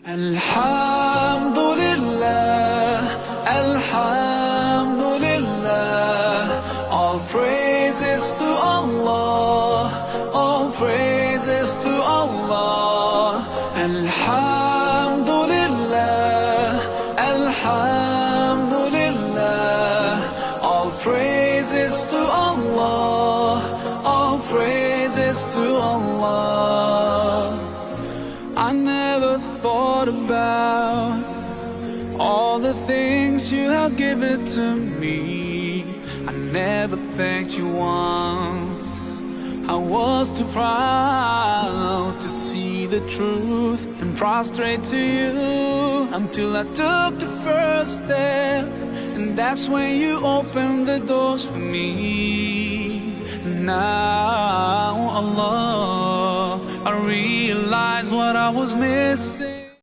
Alhamdulillah, Alhamdulillah, all praises to Allah, all praises to Allah. Alhamdulillah, Alhamdulillah, all praises to Allah, all praises to Allah. I never thought about all the things you have given to me. I never thanked you once. I was too proud to see the truth and prostrate to you, until I took the first step, and that's when you opened the doors for me. Now, Allah, I realize what I was missing.